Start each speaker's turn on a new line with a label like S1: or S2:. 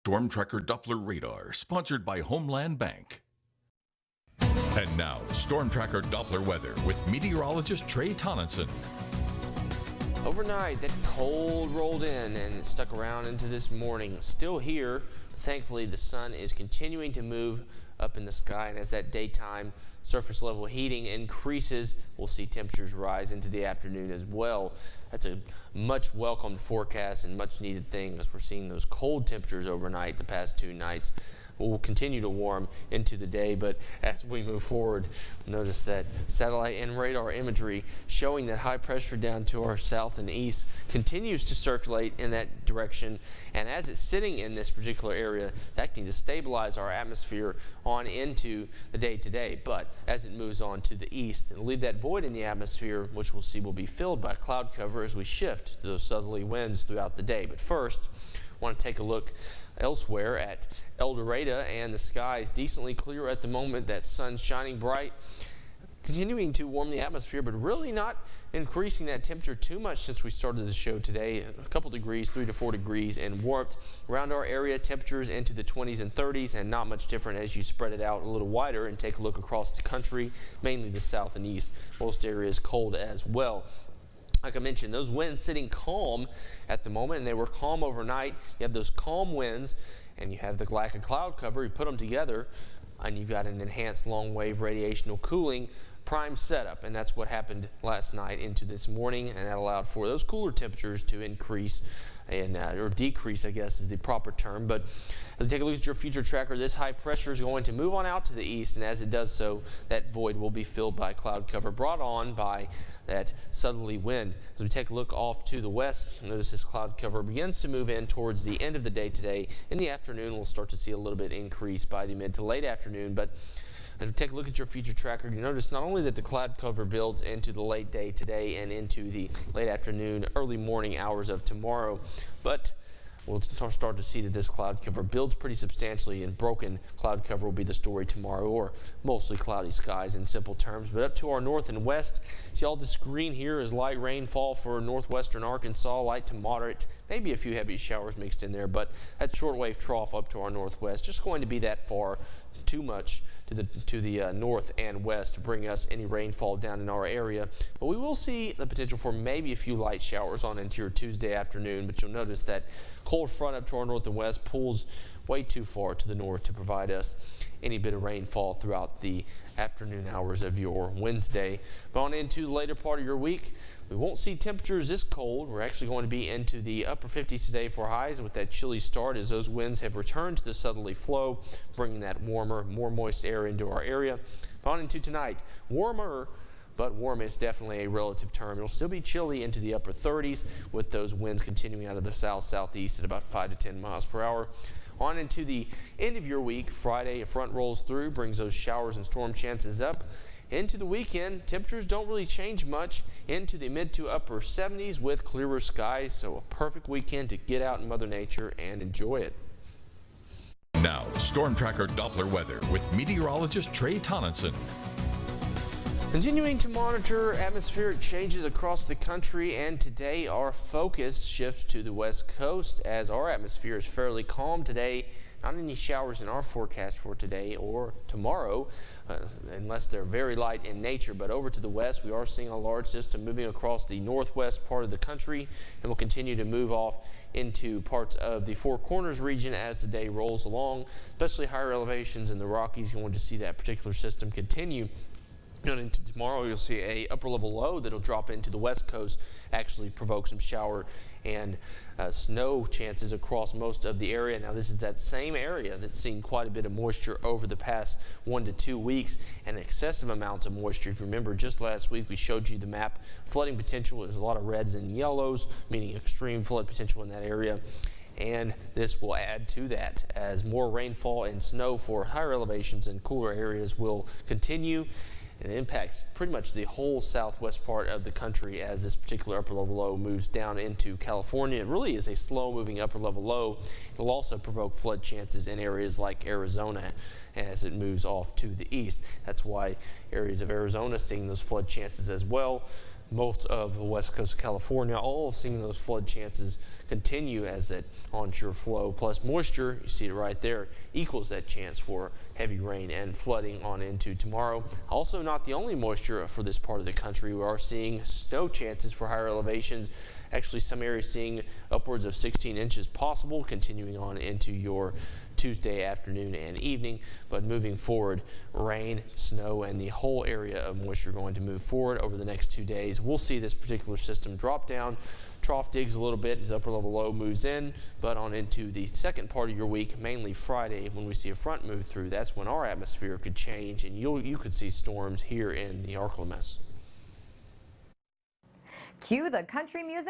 S1: Storm Tracker Doppler Radar, sponsored by Homeland Bank. And now, Storm Tracker Doppler weather with meteorologist Trey Tonneson.
S2: Overnight, that cold rolled in and it stuck around into this morning. Still here, thankfully the sun is continuing to move up in the sky, and as that daytime surface level heating increases, we'll see temperatures rise into the afternoon as well. That's a much welcomed forecast and much needed thing, as we're seeing those cold temperatures overnight the past 2 nights. Will continue to warm into the day, but as we move forward, notice that satellite and radar imagery showing that high pressure down to our south and east continues to circulate in that direction, and as it's sitting in this particular area, acting to stabilize our atmosphere on into the day today. But as it moves on to the east, it'll leave that void in the atmosphere, which we'll see will be filled by cloud cover as we shift to those southerly winds throughout the day. But first, I want to take a look elsewhere at El Dorado, and the sky is decently clear at the moment. That sun's shining bright, continuing to warm the atmosphere, but really not increasing that temperature too much since we started the show today. A couple degrees, 3 to 4 degrees in warmth around our area. Temperatures into the 20s and 30s, and not much different as you spread it out a little wider and take a look across the country, mainly the south and east. Most areas cold as well. Like I mentioned, those winds sitting calm at the moment, and they were calm overnight. You have those calm winds, and you have the lack of cloud cover. You put them together, and you've got an enhanced long-wave radiational cooling prime setup, and that's what happened last night into this morning, and that allowed for those cooler temperatures to increase and or decrease, I guess is the proper term. But as we take a look at your future tracker, this high pressure is going to move on out to the east, and as it does so, that void will be filled by cloud cover brought on by that southerly wind. As we take a look off to the west, notice this cloud cover begins to move in towards the end of the day today. In the afternoon, we'll start to see a little bit increase by the mid to late afternoon. But as we take a look at your future tracker, you notice not only that the cloud cover builds into the late day today and into the late afternoon, early morning hours of tomorrow, but we'll start to see that this cloud cover builds pretty substantially, and broken cloud cover will be the story tomorrow, or mostly cloudy skies in simple terms. But up to our north and west, see all this green here is light rainfall for northwestern Arkansas, light to moderate, maybe a few heavy showers mixed in there, but that shortwave trough up to our northwest just going to be that far too much to the north and west to bring us any rainfall down in our area. But we will see the potential for maybe a few light showers on into your Tuesday afternoon, but you'll notice that cold front up to our north and west pulls way too far to the north to provide us any bit of rainfall throughout the afternoon hours of your Wednesday. But on into the later part of your week, we won't see temperatures this cold. We're actually going to be into the upper 50s today for highs with that chilly start as those winds have returned to the southerly flow, bringing that warmer, more moist air into our area. But on into tonight, warmer, but warm is definitely a relative term. It'll still be chilly into the upper 30s with those winds continuing out of the south-southeast at about 5 to 10 miles per hour. On into the end of your week, Friday, a front rolls through, brings those showers and storm chances up. Into the weekend, temperatures don't really change much, into the mid to upper 70s with clearer skies, so a perfect weekend to get out in Mother Nature and enjoy it.
S1: Now, Storm Tracker Doppler weather with meteorologist Trey Tonneson.
S2: Continuing to monitor atmospheric changes across the country, and today our focus shifts to the west coast as our atmosphere is fairly calm today. Not any showers in our forecast for today or tomorrow, unless they're very light in nature. But over to the west, we are seeing a large system moving across the northwest part of the country, and will continue to move off into parts of the Four Corners region as the day rolls along, especially higher elevations in the Rockies. You're going to see that particular system continue. And into tomorrow, you'll see a upper level low that'll drop into the west coast, actually provoke some shower and snow chances across most of the area. Now, this is that same area that's seen quite a bit of moisture over the past 1 to 2 weeks, and excessive amounts of moisture. If you remember, just last week we showed you the map flooding potential. There's a lot of reds and yellows, meaning extreme flood potential in that area. And this will add to that as more rainfall and snow for higher elevations and cooler areas will continue. It impacts pretty much the whole southwest part of the country as this particular upper level low moves down into California. It really is a slow moving upper level low. It'll also provoke flood chances in areas like Arizona as it moves off to the east. That's why areas of Arizona seeing those flood chances as well. most of the west coast of California, all seeing those flood chances continue as that onshore flow plus moisture, you see it right there, equals that chance for heavy rain and flooding on into tomorrow. Also not the only moisture for this part of the country. We are seeing snow chances for higher elevations. Actually, some areas seeing upwards of 16 inches possible, continuing on into your Tuesday afternoon and evening. But moving forward, rain, snow, and the whole area of moisture going to move forward over the next 2 days. We'll see this particular system drop down. Trough digs a little bit as upper level low moves in, but on into the second part of your week, mainly Friday, when we see a front move through, that's when our atmosphere could change and you could see storms here in the RCLMS.
S3: Cue the country music.